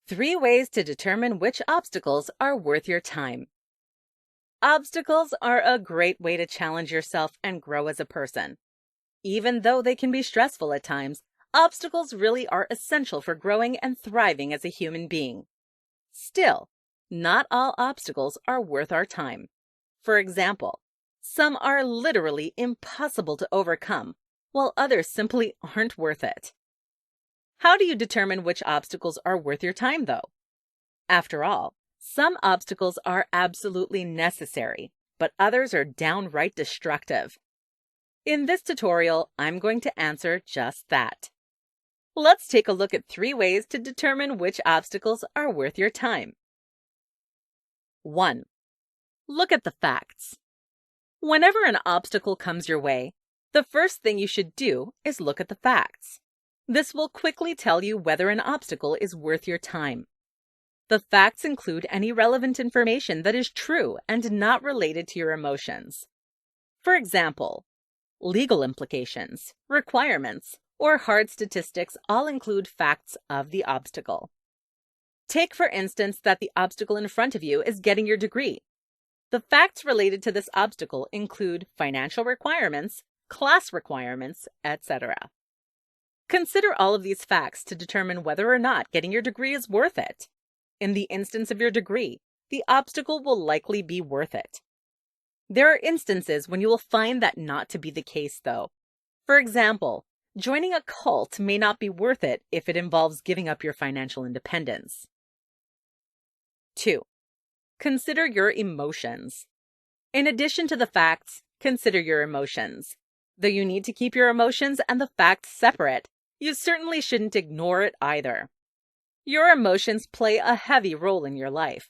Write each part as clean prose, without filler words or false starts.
3 ways to determine which obstacles are worth your time. Obstacles are a great way to challenge yourself and grow as a person. Even though they can be stressful at times, obstacles really are essential for growing and thriving as a human being. Still, not all obstacles are worth our time. For example, some are literally impossible to overcome, while others simply aren't worth it. How do you determine which obstacles are worth your time, though? After all, some obstacles are absolutely necessary, but others are downright destructive. In this tutorial, I'm going to answer just that. Let's take a look at 3 ways to determine which obstacles are worth your time. 1. Look at the facts. Whenever an obstacle comes your way, the first thing you should do is look at the facts. This will quickly tell you whether an obstacle is worth your time. The facts include any relevant information that is true and not related to your emotions. For example, legal implications, requirements, or hard statistics all include facts of the obstacle. Take, for instance, that the obstacle in front of you is getting your degree. The facts related to this obstacle include financial requirements, class requirements, etc. Consider all of these facts to determine whether or not getting your degree is worth it. In the instance of your degree, the obstacle will likely be worth it. There are instances when you will find that not to be the case, though. For example, joining a cult may not be worth it if it involves giving up your financial independence. 2. Consider your emotions. In addition to the facts, consider your emotions. Though you need to keep your emotions and the facts separate, you certainly shouldn't ignore it either. Your emotions play a heavy role in your life.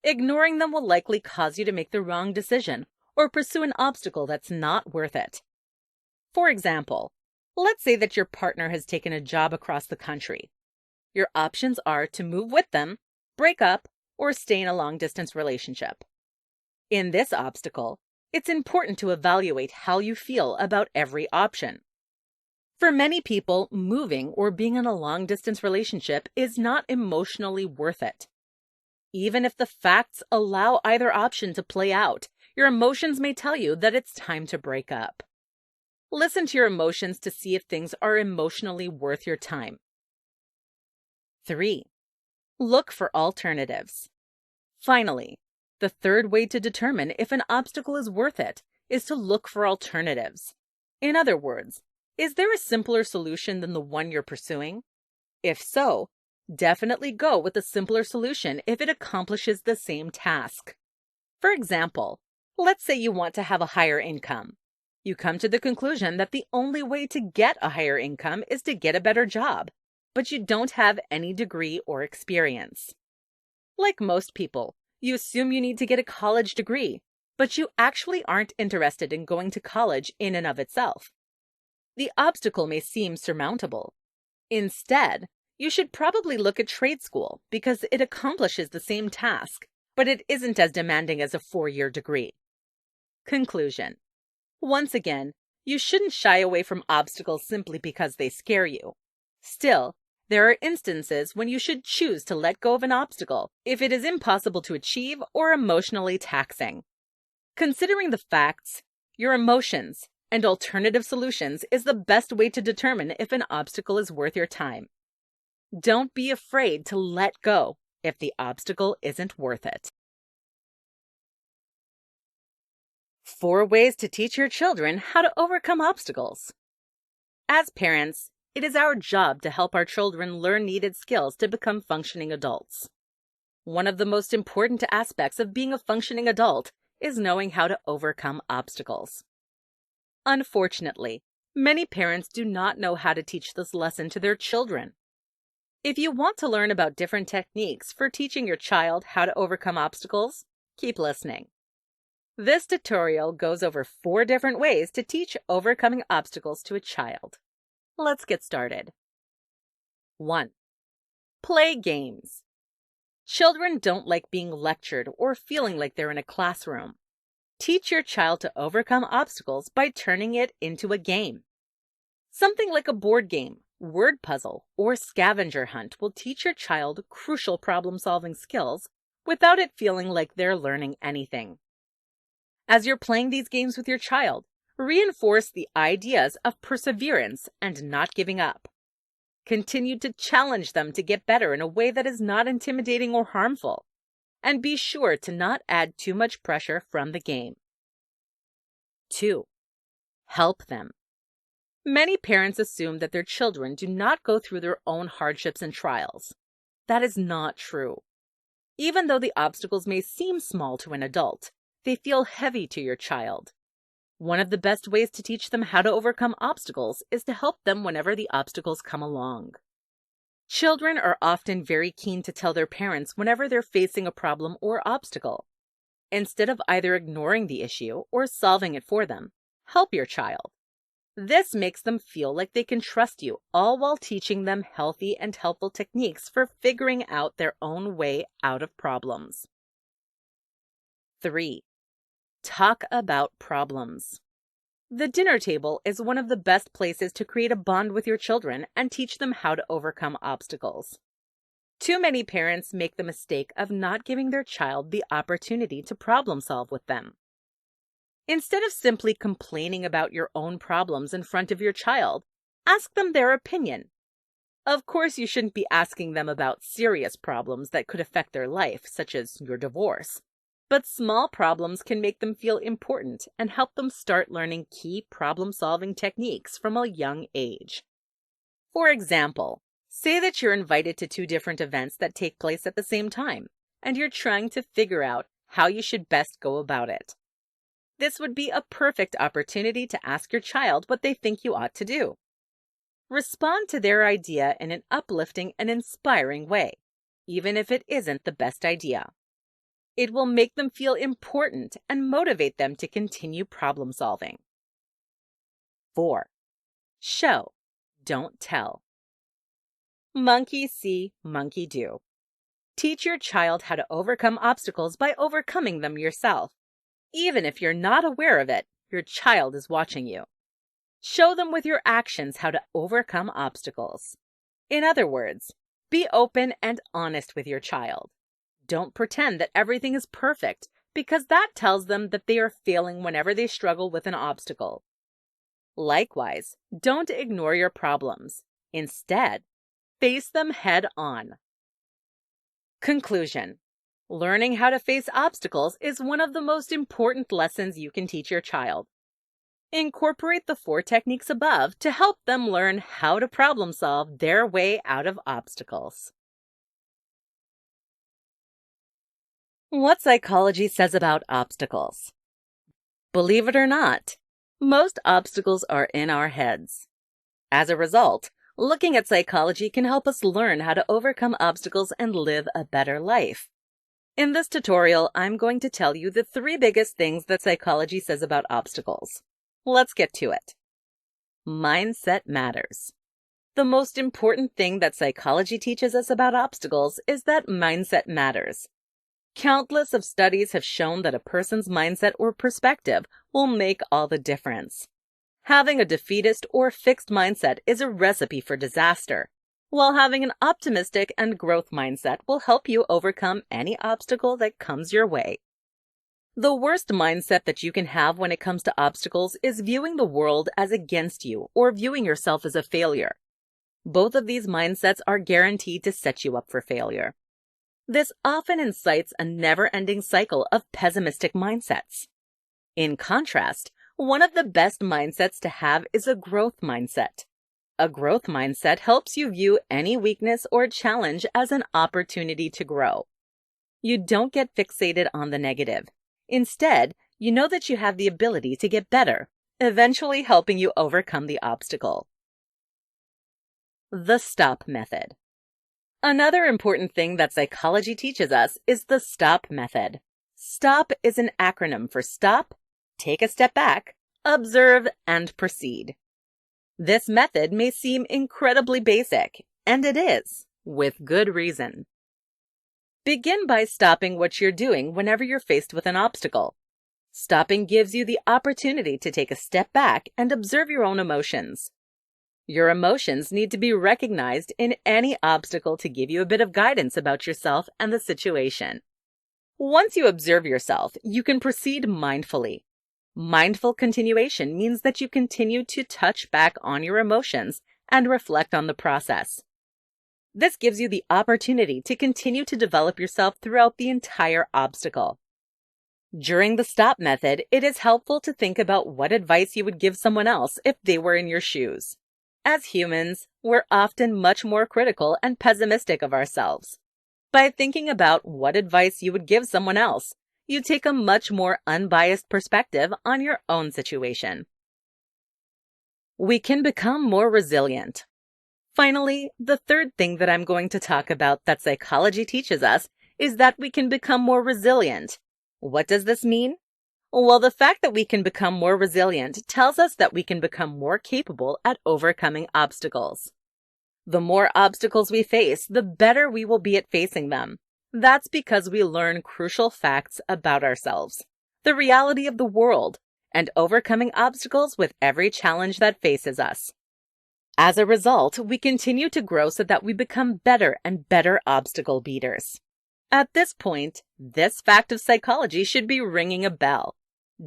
Ignoring them will likely cause you to make the wrong decision or pursue an obstacle that's not worth it. For example, let's say that your partner has taken a job across the country. Your options are to move with them, break up, or stay in a long-distance relationship. In this obstacle, it's important to evaluate how you feel about every option. For many people, moving or being in a long-distance relationship is not emotionally worth it. Even if the facts allow either option to play out, your emotions may tell you that it's time to break up. Listen to your emotions to see if things are emotionally worth your time. 3. Look for alternatives. Finally, the third way to determine if an obstacle is worth it is to look for alternatives. In other words, is there a simpler solution than the one you're pursuing? If so, definitely go with the simpler solution if it accomplishes the same task. For example, let's say you want to have a higher income. You come to the conclusion that the only way to get a higher income is to get a better job, but you don't have any degree or experience. Like most people, you assume you need to get a college degree, but you actually aren't interested in going to college in and of itself. The obstacle may seem surmountable. Instead, you should probably look at trade school because it accomplishes the same task, but it isn't as demanding as a 4-year degree. Conclusion. Once again, you shouldn't shy away from obstacles simply because they scare you. Still, there are instances when you should choose to let go of an obstacle if it is impossible to achieve or emotionally taxing. Considering the facts, your emotions, and alternative solutions is the best way to determine if an obstacle is worth your time. Don't be afraid to let go if the obstacle isn't worth it. 4 ways to teach your children how to overcome obstacles. As parents, it is our job to help our children learn needed skills to become functioning adults. One of the most important aspects of being a functioning adult is knowing how to overcome obstacles. Unfortunately, many parents do not know how to teach this lesson to their children. If you want to learn about different techniques for teaching your child how to overcome obstacles, keep listening. This tutorial goes over 4 different ways to teach overcoming obstacles to a child. Let's get started. 1. Play games. Children don't like being lectured or feeling like they're in a classroom. Teach your child to overcome obstacles by turning it into a game. Something like a board game word puzzle, or scavenger hunt will teach your child crucial problem-solving skills without it feeling like they're learning anything. As you're playing these games with your child, reinforce the ideas of perseverance and not giving up. Continue to challenge them to get better in a way that is not intimidating or harmful, and be sure to not add too much pressure from the game. 2. Help them. Many parents assume that their children do not go through their own hardships and trials. That is not true. Even though the obstacles may seem small to an adult, they feel heavy to your child. One of the best ways to teach them how to overcome obstacles is to help them whenever the obstacles come along. Children are often very keen to tell their parents whenever they're facing a problem or obstacle. Instead of either ignoring the issue or solving it for them, help your child. This makes them feel like they can trust you, all while teaching them healthy and helpful techniques for figuring out their own way out of problems. 3. Talk about problems. The dinner table is one of the best places to create a bond with your children and teach them how to overcome obstacles. Too many parents make the mistake of not giving their child the opportunity to problem solve with them. Instead of simply complaining about your own problems in front of your child, ask them their opinion. Of course, you shouldn't be asking them about serious problems that could affect their life, such as your divorce. But small problems can make them feel important and help them start learning key problem-solving techniques from a young age. For example, say that you're invited to 2 different events that take place at the same time, and you're trying to figure out how you should best go about it. This would be a perfect opportunity to ask your child what they think you ought to do. Respond to their idea in an uplifting and inspiring way, even if it isn't the best idea. It will make them feel important and motivate them to continue problem solving. 4. Show, don't tell. Monkey see, monkey do. Teach your child how to overcome obstacles by overcoming them yourself. Even if you're not aware of it, your child is watching you. Show them with your actions how to overcome obstacles. In other words, be open and honest with your child. Don't pretend that everything is perfect, because that tells them that they are failing whenever they struggle with an obstacle. Likewise, don't ignore your problems. Instead, face them head on. Conclusion. Learning how to face obstacles is one of the most important lessons you can teach your child. Incorporate the 4 techniques above to help them learn how to problem solve their way out of obstacles. What psychology says about obstacles. Believe it or not, most obstacles are in our heads. As a result, looking at psychology can help us learn how to overcome obstacles and live a better life. In this tutorial, I'm going to tell you the 3 biggest things that psychology says about obstacles. Let's get to it. Mindset matters. The most important thing that psychology teaches us about obstacles is that mindset matters. Countless of studies have shown that a person's mindset or perspective will make all the difference. Having a defeatist or fixed mindset is a recipe for disaster, while having an optimistic and growth mindset will help you overcome any obstacle that comes your way. The worst mindset that you can have when it comes to obstacles is viewing the world as against you or viewing yourself as a failure. Both of these mindsets are guaranteed to set you up for failure. This often incites a never-ending cycle of pessimistic mindsets. In contrast, one of the best mindsets to have is a growth mindset. A growth mindset helps you view any weakness or challenge as an opportunity to grow. You don't get fixated on the negative. Instead, you know that you have the ability to get better, eventually helping you overcome the obstacle. The STOP method. Another important thing that psychology teaches us is the STOP method. STOP is an acronym for stop, take a step back, observe, and proceed. This method may seem incredibly basic, and it is, with good reason. Begin by stopping what you're doing whenever you're faced with an obstacle. Stopping gives you the opportunity to take a step back and observe your own emotions. Your emotions need to be recognized in any obstacle to give you a bit of guidance about yourself and the situation. Once you observe yourself, you can proceed mindfully. Mindful continuation means that you continue to touch back on your emotions and reflect on the process. This gives you the opportunity to continue to develop yourself throughout the entire obstacle. During the stop method, it is helpful to think about what advice you would give someone else if they were in your shoes. As humans, we're often much more critical and pessimistic of ourselves. By thinking about what advice you would give someone else, you take a much more unbiased perspective on your own situation. We can become more resilient. Finally, the third thing that I'm going to talk about that psychology teaches us is that we can become more resilient. What does this mean? Well, the fact that we can become more resilient tells us that we can become more capable at overcoming obstacles. The more obstacles we face, the better we will be at facing them. That's because we learn crucial facts about ourselves, the reality of the world, and overcoming obstacles with every challenge that faces us. As a result, we continue to grow so that we become better and better obstacle beaters. At this point, this fact of psychology should be ringing a bell.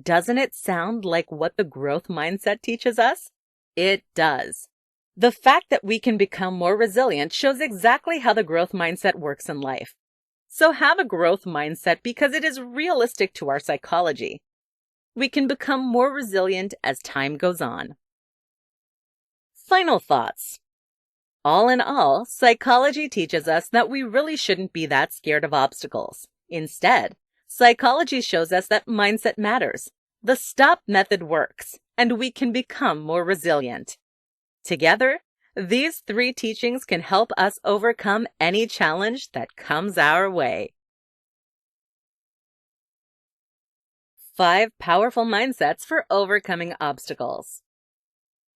Doesn't it sound like what the growth mindset teaches us? It does. The fact that we can become more resilient shows exactly how the growth mindset works in life. So have a growth mindset because it is realistic to our psychology. We can become more resilient as time goes on. Final thoughts. All in all, psychology teaches us that we really shouldn't be that scared of obstacles. Instead, psychology shows us that mindset matters. The STOP method works, and we can become more resilient. Together, these three teachings can help us overcome any challenge that comes our way. 5 powerful mindsets for overcoming obstacles.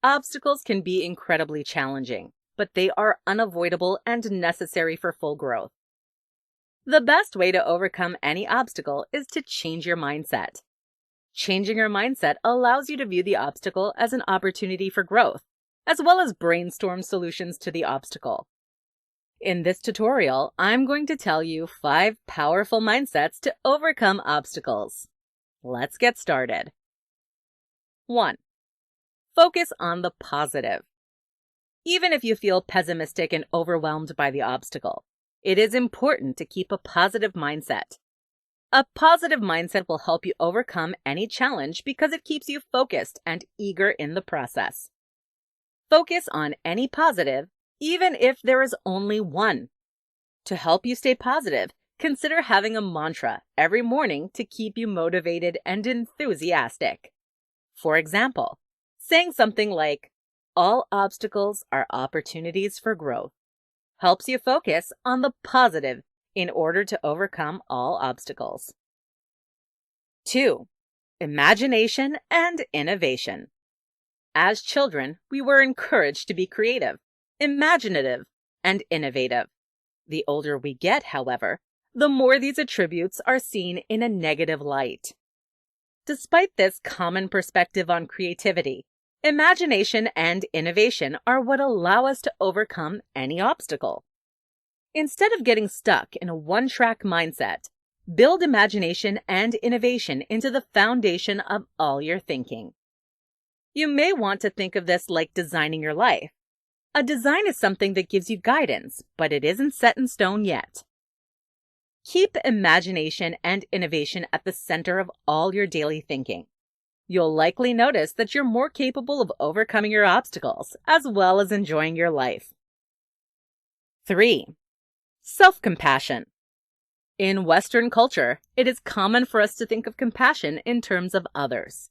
Obstacles can be incredibly challenging, but they are unavoidable and necessary for full growth. The best way to overcome any obstacle is to change your mindset. Changing your mindset allows you to view the obstacle as an opportunity for growth, as well as brainstorm solutions to the obstacle. In this tutorial, I'm going to tell you 5 powerful mindsets to overcome obstacles. Let's get started. 1. Focus on the positive. Even if you feel pessimistic and overwhelmed by the obstacle, it is important to keep a positive mindset. A positive mindset will help you overcome any challenge because it keeps you focused and eager in the process. Focus on any positive, even if there is only one. To help you stay positive, consider having a mantra every morning to keep you motivated and enthusiastic. For example, saying something like, "All obstacles are opportunities for growth," helps you focus on the positive in order to overcome all obstacles. 2. Imagination and innovation. As children, we were encouraged to be creative, imaginative, and innovative. The older we get, however, the more these attributes are seen in a negative light. Despite this common perspective on creativity, imagination and innovation are what allow us to overcome any obstacle. Instead of getting stuck in a one-track mindset, build imagination and innovation into the foundation of all your thinking. You may want to think of this like designing your life. A design is something that gives you guidance, but it isn't set in stone yet. Keep imagination and innovation at the center of all your daily thinking. You'll likely notice that you're more capable of overcoming your obstacles, as well as enjoying your life. 3. Self-compassion. In Western culture, it is common for us to think of compassion in terms of others.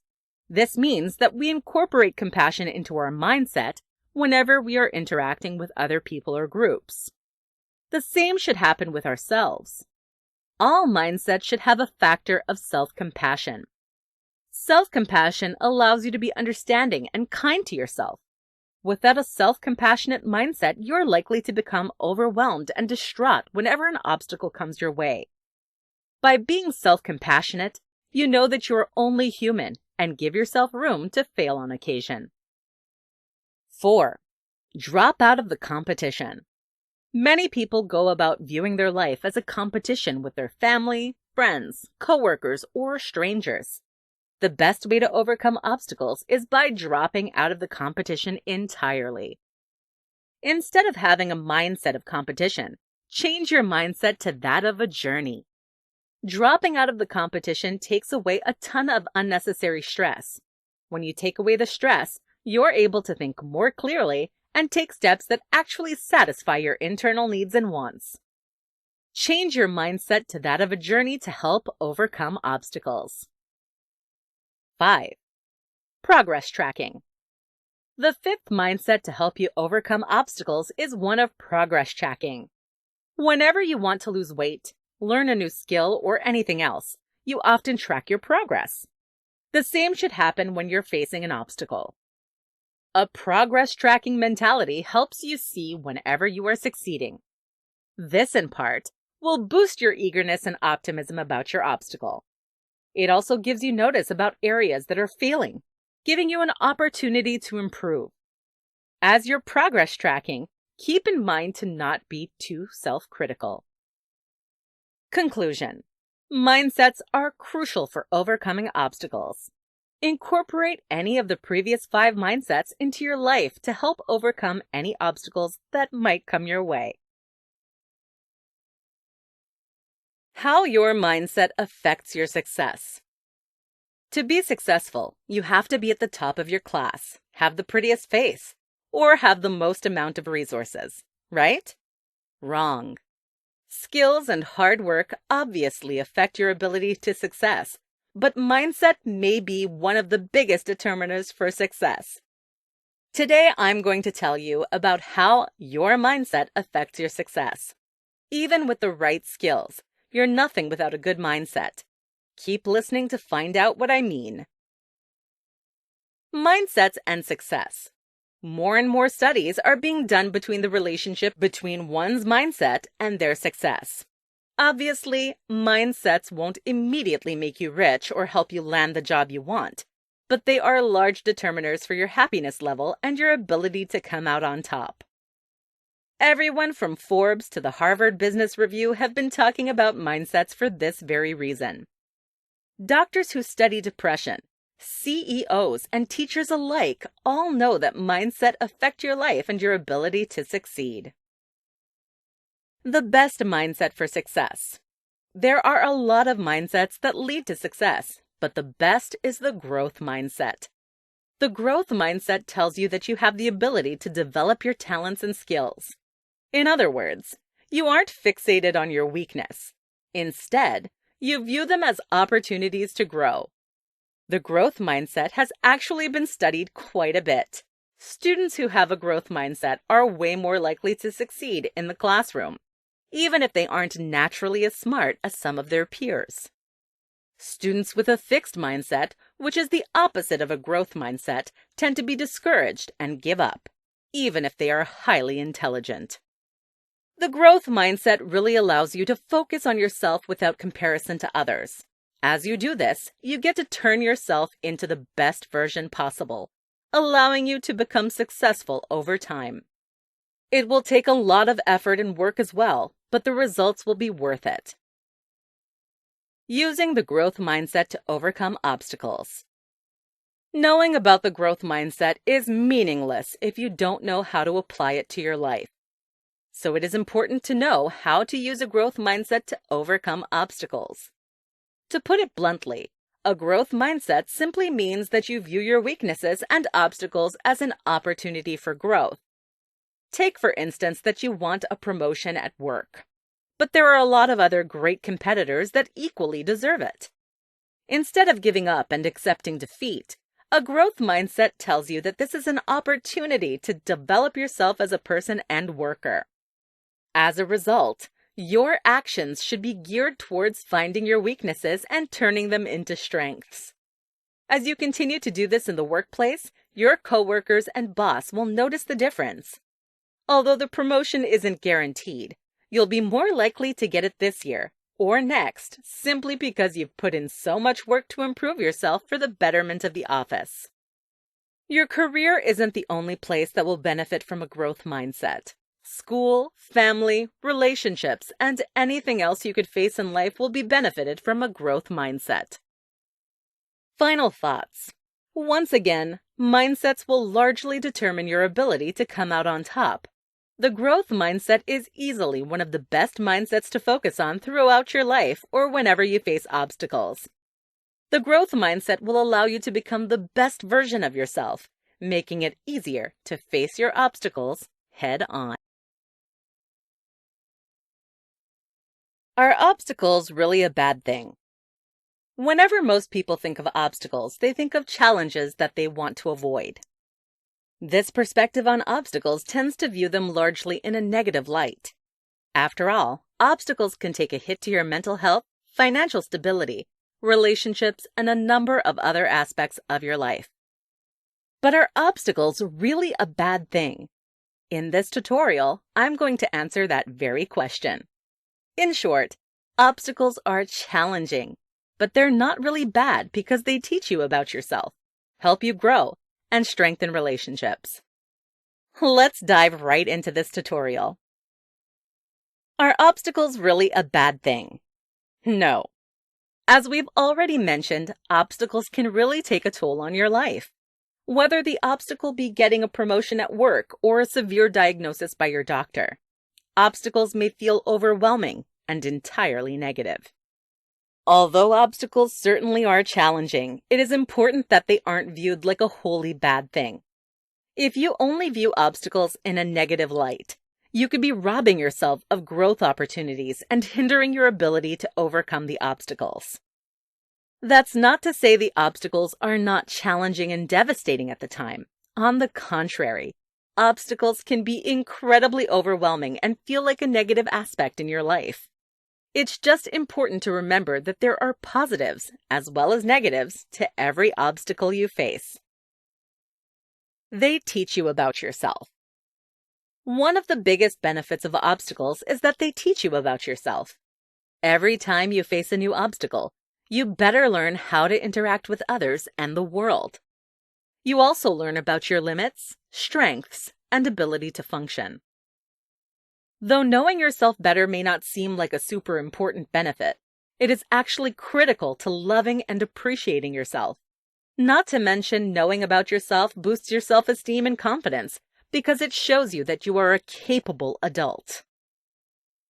This means that we incorporate compassion into our mindset whenever we are interacting with other people or groups. The same should happen with ourselves. All mindsets should have a factor of self-compassion. Self-compassion allows you to be understanding and kind to yourself. Without a self-compassionate mindset, you're likely to become overwhelmed and distraught whenever an obstacle comes your way. By being self-compassionate, you know that you are only human and give yourself room to fail on occasion. 4. Drop out of the competition. Many people go about viewing their life as a competition with their family, friends, coworkers, or strangers. The best way to overcome obstacles is by dropping out of the competition entirely. Instead of having a mindset of competition, change your mindset to that of a journey. Dropping out of the competition takes away a ton of unnecessary stress. When you take away the stress, you're able to think more clearly and take steps that actually satisfy your internal needs and wants. Change your mindset to that of a journey to help overcome obstacles. 5. Progress tracking. The fifth mindset to help you overcome obstacles is one of progress tracking. Whenever you want to lose weight, learn a new skill, or anything else, you often track your progress. The same should happen when you're facing an obstacle. A progress tracking mentality helps you see whenever you are succeeding. This, in part, will boost your eagerness and optimism about your obstacle. It also gives you notice about areas that are failing, giving you an opportunity to improve. As you're progress tracking, keep in mind to not be too self-critical. Conclusion. Mindsets are crucial for overcoming obstacles. Incorporate any of the previous 5 mindsets into your life to help overcome any obstacles that might come your way. How your mindset affects your success. To be successful, you have to be at the top of your class, have the prettiest face, or have the most amount of resources, right? Wrong. Skills and hard work obviously affect your ability to success, but mindset may be one of the biggest determiners for success. Today, I'm going to tell you about how your mindset affects your success. Even with the right skills, you're nothing without a good mindset. Keep listening to find out what I mean. Mindsets and success. More and more studies are being done between the relationship between one's mindset and their success. Obviously, mindsets won't immediately make you rich or help you land the job you want, but they are large determiners for your happiness level and your ability to come out on top. Everyone from Forbes to the Harvard Business Review have been talking about mindsets for this very reason. Doctors who study depression, CEOs, and teachers alike all know that mindset affects your life and your ability to succeed. The best mindset for success. There are a lot of mindsets that lead to success, but the best is the growth mindset. The growth mindset tells you that you have the ability to develop your talents and skills. In other words, you aren't fixated on your weakness. Instead, you view them as opportunities to grow. The growth mindset has actually been studied quite a bit. Students who have a growth mindset are way more likely to succeed in the classroom, even if they aren't naturally as smart as some of their peers. Students with a fixed mindset, which is the opposite of a growth mindset, tend to be discouraged and give up, even if they are highly intelligent. The growth mindset really allows you to focus on yourself without comparison to others. As you do this, you get to turn yourself into the best version possible, allowing you to become successful over time. It will take a lot of effort and work as well, but the results will be worth it. Using the growth mindset to overcome obstacles. Knowing about the growth mindset is meaningless if you don't know how to apply it to your life. So it is important to know how to use a growth mindset to overcome obstacles. To put it bluntly, a growth mindset simply means that you view your weaknesses and obstacles as an opportunity for growth. Take, for instance, that you want a promotion at work, but there are a lot of other great competitors that equally deserve it. Instead of giving up and accepting defeat, a growth mindset tells you that this is an opportunity to develop yourself as a person and worker. As a result, your actions should be geared towards finding your weaknesses and turning them into strengths. As you continue to do this in the workplace, your coworkers and boss will notice the difference. Although the promotion isn't guaranteed, you'll be more likely to get it this year or next simply because you've put in so much work to improve yourself for the betterment of the office. Your career isn't the only place that will benefit from a growth mindset. School, family, relationships, and anything else you could face in life will be benefited from a growth mindset. Final thoughts. Once again, mindsets will largely determine your ability to come out on top. The growth mindset is easily one of the best mindsets to focus on throughout your life or whenever you face obstacles. The growth mindset will allow you to become the best version of yourself, making it easier to face your obstacles head on. Are obstacles really a bad thing? Whenever most people think of obstacles, they think of challenges that they want to avoid. This perspective on obstacles tends to view them largely in a negative light. After all, obstacles can take a hit to your mental health, financial stability, relationships, and a number of other aspects of your life. But are obstacles really a bad thing? In this tutorial, I'm going to answer that very question. In short, obstacles are challenging, but they're not really bad because they teach you about yourself, help you grow, and strengthen relationships. Let's dive right into this tutorial. Are obstacles really a bad thing? No. As we've already mentioned, obstacles can really take a toll on your life. Whether the obstacle be getting a promotion at work or a severe diagnosis by your doctor, obstacles may feel overwhelming and entirely negative. Although obstacles certainly are challenging, it is important that they aren't viewed like a wholly bad thing. If you only view obstacles in a negative light, you could be robbing yourself of growth opportunities and hindering your ability to overcome the obstacles. That's not to say the obstacles are not challenging and devastating at the time. On the contrary, obstacles can be incredibly overwhelming and feel like a negative aspect in your life. It's just important to remember that there are positives as well as negatives to every obstacle you face. They teach you about yourself. One of the biggest benefits of obstacles is that they teach you about yourself. Every time you face a new obstacle, you better learn how to interact with others and the world. You also learn about your limits, strengths, and ability to function. Though knowing yourself better may not seem like a super important benefit, it is actually critical to loving and appreciating yourself. Not to mention, knowing about yourself boosts your self-esteem and confidence because it shows you that you are a capable adult.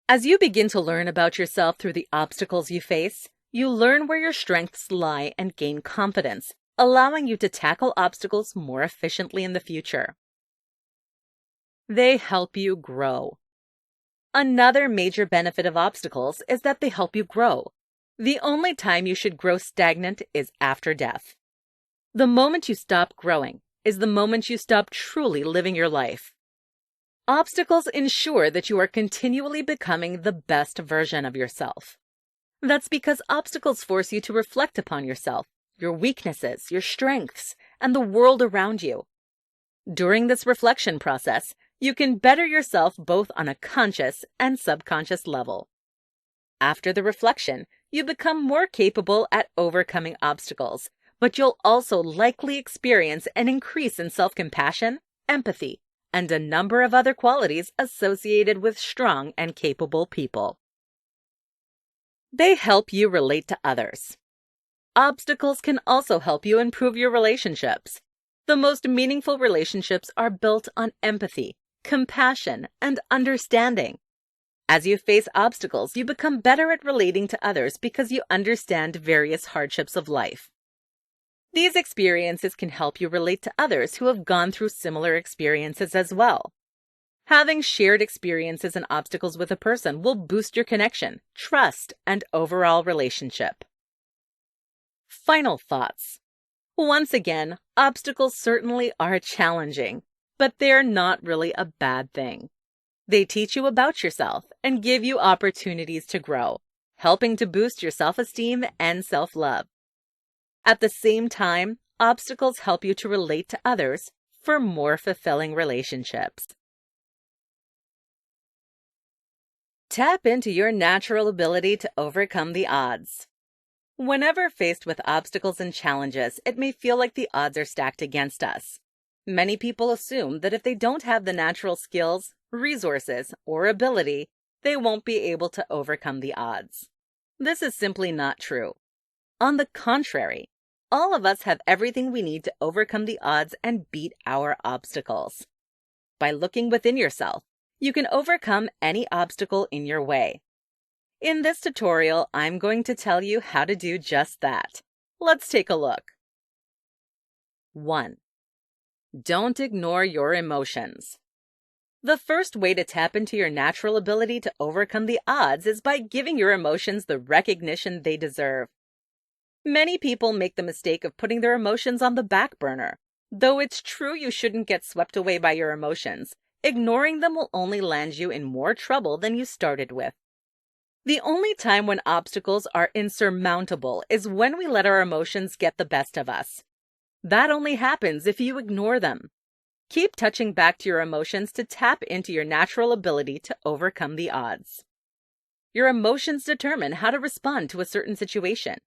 As you begin to learn about yourself through the obstacles you face, you learn where your strengths lie and gain confidence, allowing you to tackle obstacles more efficiently in the future. They help you grow. Another major benefit of obstacles is that they help you grow. The only time you should grow stagnant is after death. The moment you stop growing is the moment you stop truly living your life. Obstacles ensure that you are continually becoming the best version of yourself. That's because obstacles force you to reflect upon yourself, your weaknesses, your strengths, and the world around you. During this reflection process, you can better yourself both on a conscious and subconscious level. After the reflection, you become more capable at overcoming obstacles, but you'll also likely experience an increase in self-compassion, empathy, and a number of other qualities associated with strong and capable people. They help you relate to others. Obstacles can also help you improve your relationships. The most meaningful relationships are built on empathy, compassion, and understanding. As you face obstacles, you become better at relating to others because you understand various hardships of life. These experiences can help you relate to others who have gone through similar experiences as well. Having shared experiences and obstacles with a person will boost your connection, trust, and overall relationship. Final thoughts. Once again, obstacles certainly are challenging, but they're not really a bad thing. They teach you about yourself and give you opportunities to grow, helping to boost your self-esteem and self-love. At the same time, obstacles help you to relate to others for more fulfilling relationships. Tap into your natural ability to overcome the odds. Whenever faced with obstacles and challenges, it may feel like the odds are stacked against us. Many people assume that if they don't have the natural skills, resources, or ability, they won't be able to overcome the odds. This is simply not true. On the contrary, all of us have everything we need to overcome the odds and beat our obstacles. By looking within yourself, you can overcome any obstacle in your way. In this tutorial, I'm going to tell you how to do just that. Let's take a look. 1. Don't ignore your emotions. The first way to tap into your natural ability to overcome the odds is by giving your emotions the recognition they deserve. Many people make the mistake of putting their emotions on the back burner. Though it's true you shouldn't get swept away by your emotions, ignoring them will only land you in more trouble than you started with. The only time when obstacles are insurmountable is when we let our emotions get the best of us. That only happens if you ignore them. Keep touching back to your emotions to tap into your natural ability to overcome the odds. Your emotions determine how to respond to a certain situation.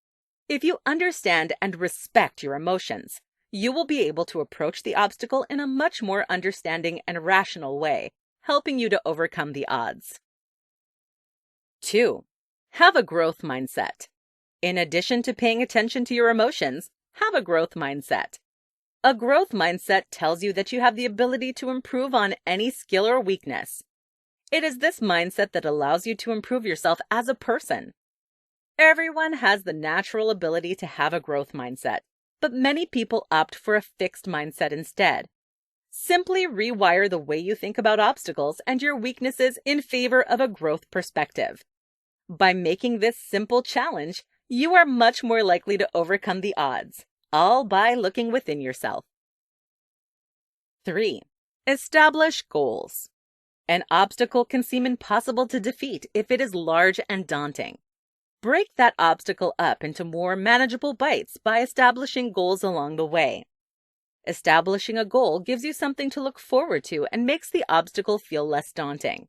If you understand and respect your emotions, you will be able to approach the obstacle in a much more understanding and rational way, helping you to overcome the odds. 2. Have a growth mindset. In addition to paying attention to your emotions, have a growth mindset. A growth mindset tells you that you have the ability to improve on any skill or weakness. It is this mindset that allows you to improve yourself as a person. Everyone has the natural ability to have a growth mindset, but many people opt for a fixed mindset instead. Simply rewire the way you think about obstacles and your weaknesses in favor of a growth perspective. By making this simple challenge, you are much more likely to overcome the odds, all by looking within yourself. 3. Establish goals. An obstacle can seem impossible to defeat if it is large and daunting. Break that obstacle up into more manageable bites by establishing goals along the way. Establishing a goal gives you something to look forward to and makes the obstacle feel less daunting.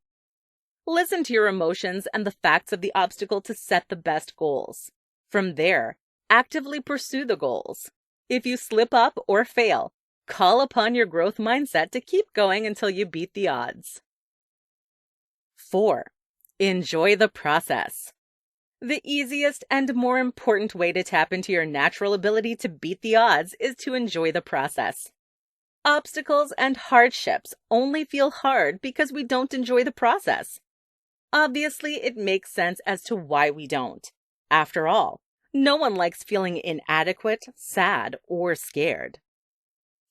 Listen to your emotions and the facts of the obstacle to set the best goals. From there, actively pursue the goals. If you slip up or fail, call upon your growth mindset to keep going until you beat the odds. 4. Enjoy the process. The easiest and more important way to tap into your natural ability to beat the odds is to enjoy the process. Obstacles and hardships only feel hard because we don't enjoy the process. Obviously, it makes sense as to why we don't. After all, no one likes feeling inadequate, sad, or scared.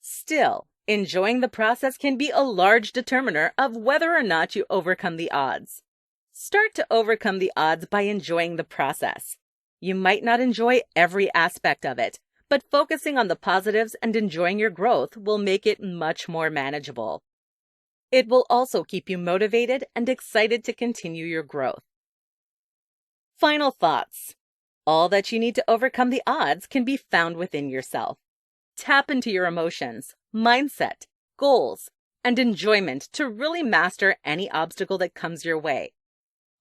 Still, enjoying the process can be a large determiner of whether or not you overcome the odds. Start to overcome the odds by enjoying the process. You might not enjoy every aspect of it, but focusing on the positives and enjoying your growth will make it much more manageable. It will also keep you motivated and excited to continue your growth. Final thoughts. All that you need to overcome the odds can be found within yourself. Tap into your emotions, mindset, goals, and enjoyment to really master any obstacle that comes your way.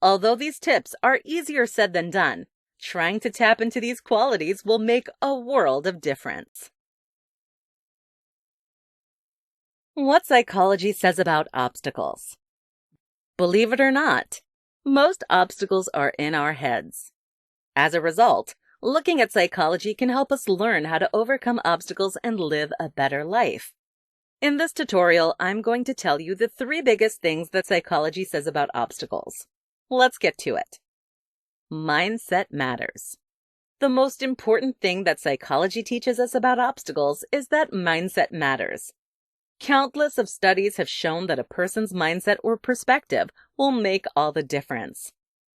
Although these tips are easier said than done, trying to tap into these qualities will make a world of difference. What psychology says about obstacles. Believe it or not, most obstacles are in our heads. As a result, looking at psychology can help us learn how to overcome obstacles and live a better life. In this tutorial, I'm going to tell you the 3 biggest things that psychology says about obstacles. Let's get to it. Mindset matters. The most important thing that psychology teaches us about obstacles is that mindset matters. Countless of studies have shown that a person's mindset or perspective will make all the difference.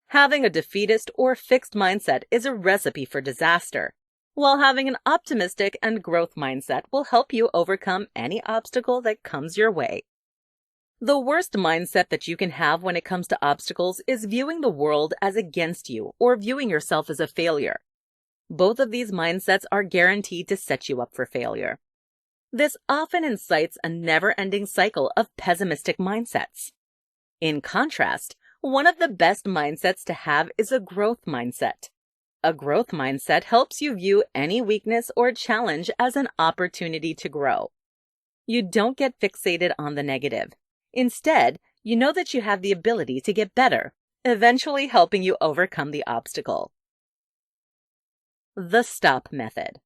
Having a defeatist or fixed mindset is a recipe for disaster, while having an optimistic and growth mindset will help you overcome any obstacle that comes your way. The worst mindset that you can have when it comes to obstacles is viewing the world as against you or viewing yourself as a failure. Both of these mindsets are guaranteed to set you up for failure. This often incites a never-ending cycle of pessimistic mindsets. In contrast, one of the best mindsets to have is a growth mindset. A growth mindset helps you view any weakness or challenge as an opportunity to grow. You don't get fixated on the negative. Instead, you know that you have the ability to get better, eventually helping you overcome the obstacle. The STOP method.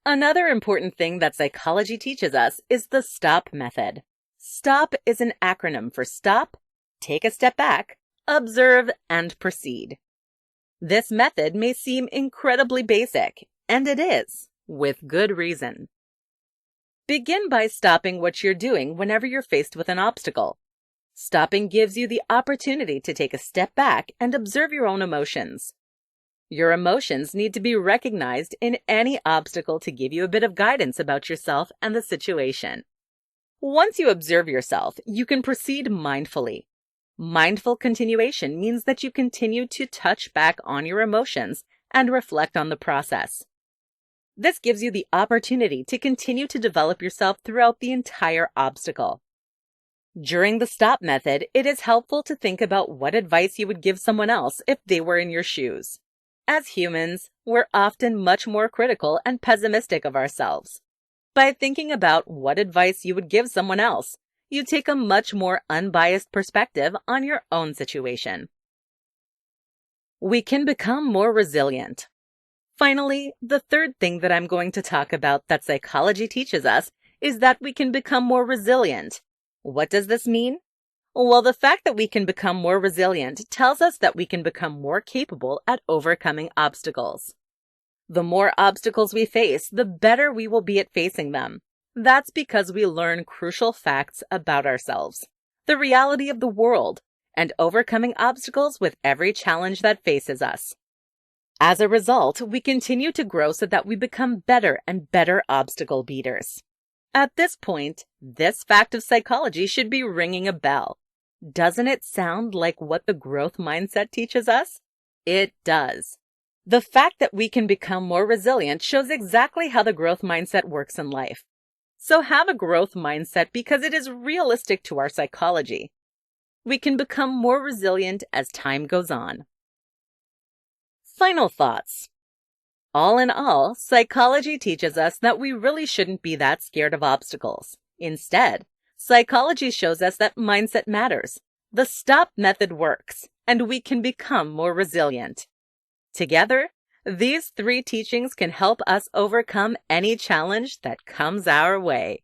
Another important thing that psychology teaches us is the STOP method. STOP is an acronym for stop, take a step back, observe, and proceed. This method may seem incredibly basic, and it is, with good reason. Begin by stopping what you're doing whenever you're faced with an obstacle. Stopping gives you the opportunity to take a step back and observe your own emotions. Your emotions need to be recognized in any obstacle to give you a bit of guidance about yourself and the situation. Once you observe yourself, you can proceed mindfully. Mindful continuation means that you continue to touch back on your emotions and reflect on the process. This gives you the opportunity to continue to develop yourself throughout the entire obstacle. During the STOP method, it is helpful to think about what advice you would give someone else if they were in your shoes. As humans, we're often much more critical and pessimistic of ourselves. By thinking about what advice you would give someone else, you take a much more unbiased perspective on your own situation. We can become more resilient. Finally, the third thing that I'm going to talk about that psychology teaches us is that we can become more resilient. What does this mean? Well, the fact that we can become more resilient tells us that we can become more capable at overcoming obstacles. The more obstacles we face, the better we will be at facing them. That's because we learn crucial facts about ourselves, the reality of the world, and overcoming obstacles with every challenge that faces us. As a result, we continue to grow so that we become better and better obstacle beaters. At this point, this fact of psychology should be ringing a bell. Doesn't it sound like what the growth mindset teaches us? It does. The fact that we can become more resilient shows exactly how the growth mindset works in life. So have a growth mindset because it is realistic to our psychology. We can become more resilient as time goes on. Final thoughts. All in all, psychology teaches us that we really shouldn't be that scared of obstacles. Instead, psychology shows us that mindset matters. The STOP method works, and we can become more resilient. Together, these three teachings can help us overcome any challenge that comes our way.